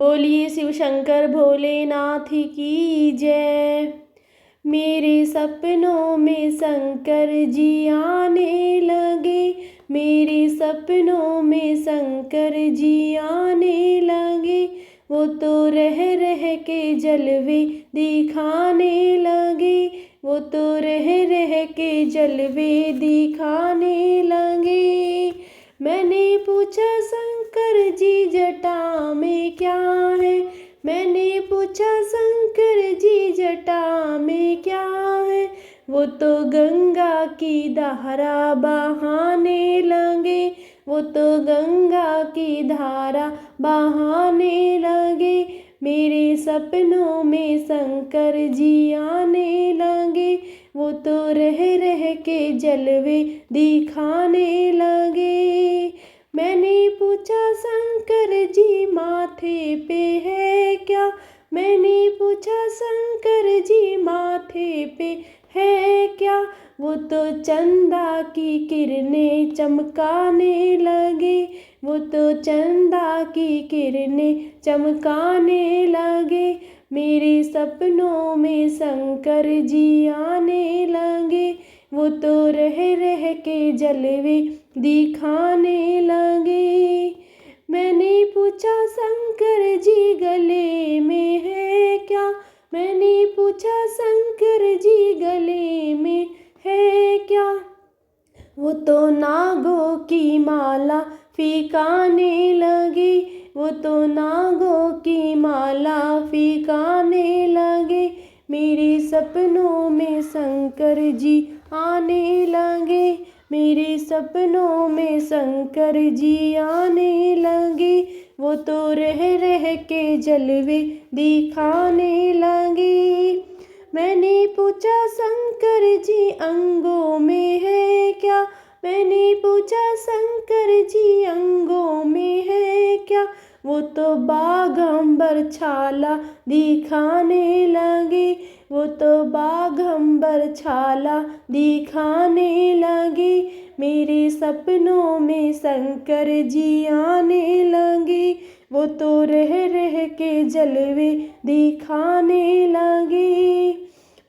बोलिए शिव शंकर भोलेनाथ की जय। मेरे सपनों में शंकर जी आने लगे, मेरे सपनों में शंकर जी आने लगे। वो तो रह रह के जलवे दिखाने लगे, वो तो रह रह के जलवे दिखाने लगे। मैंने पूछा शंकर जी जटा में क्या है, मैंने पूछा शंकर जी जटा में क्या है। वो तो गंगा की धारा बहाने लगे, वो तो गंगा की धारा बहाने लगे। मेरे सपनों में शंकर जी आने लगे, वो तो रह रह के जलवे दिखाने लगे। मैंने पूछा शंकर जी माथे पे है क्या, मैंने पूछा शंकर जी माथे पे है क्या। वो तो चंदा की किरणें चमकाने लगे, वो तो चंदा की किरणें चमकाने लगे। मेरे सपनों में शंकर जी आने लगे, वो तो रह रह के जलवे दिखाने लगे। मैंने पूछा शंकर जी गले में है क्या, मैंने पूछा शंकर जी गले में है क्या। वो तो नागों की माला फीकाने लगे, वो तो नागों की माला फीकाने लगे। मेरे सपनों में शंकर जी आने लगे, मेरे सपनों में शंकर जी आने लगे। वो तो रह रह के जलवे दिखाने लगे। मैंने पूछा शंकर जी अंगों में है क्या, मैंने पूछा शंकर जी अंगों में है क्या। वो तो बाघंबर छाला दिखाने लगे, वो तो बाघंबर छाला दिखाने लगे। मेरे सपनों में शंकर जी आने लगे, वो तो रह रह के जलवे दिखाने लगे।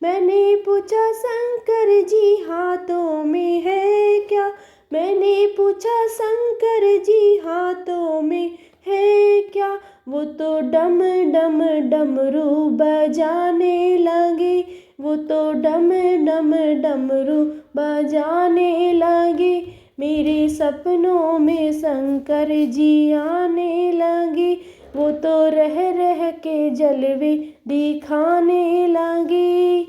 मैंने पूछा शंकर जी हाथों में है क्या, मैंने पूछा शंकर जी हाथों में है क्या। वो तो डम डम डमरू बजाने लगे, वो तो डम डम डमरू बजाने लगे। मेरे सपनों में शंकर जी आने लगे, वो तो रह रह के जलवे दिखाने लगे।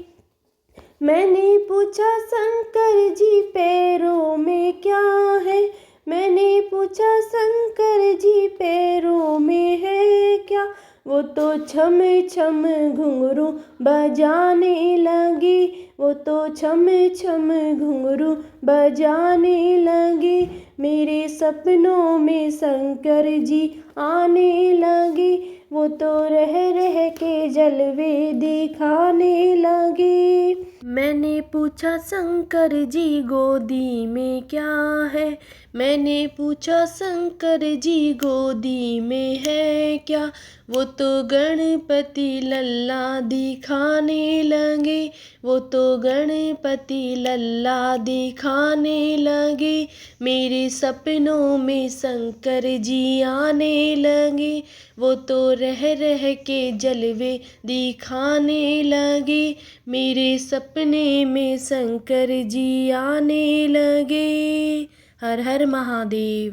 मैंने पूछा शंकर जी पैरों में क्या है, मैंने पूछा शंकर जी पैरों में है क्या। वो तो छम छम घुंघरू बजाने लगे, वो तो छम छम घुंघरू बजाने लगे। मेरे सपनों में शंकर जी आने लगे, वो तो रह रह के जलवे दिखाने लगे। मैंने पूछा शंकर जी गोदी में क्या है, मैंने पूछा शंकर जी गोदी में है क्या। वो तो गणपति लल्ला दिखाने लगे, वो तो गणपति लल्ला दिखाने लगे। मेरे सपनों में शंकर जी आने लगे, वो तो रह रह के जलवे दिखाने लगे। मेरे सपने में शंकर जी आने लगे। हर हर महादेव।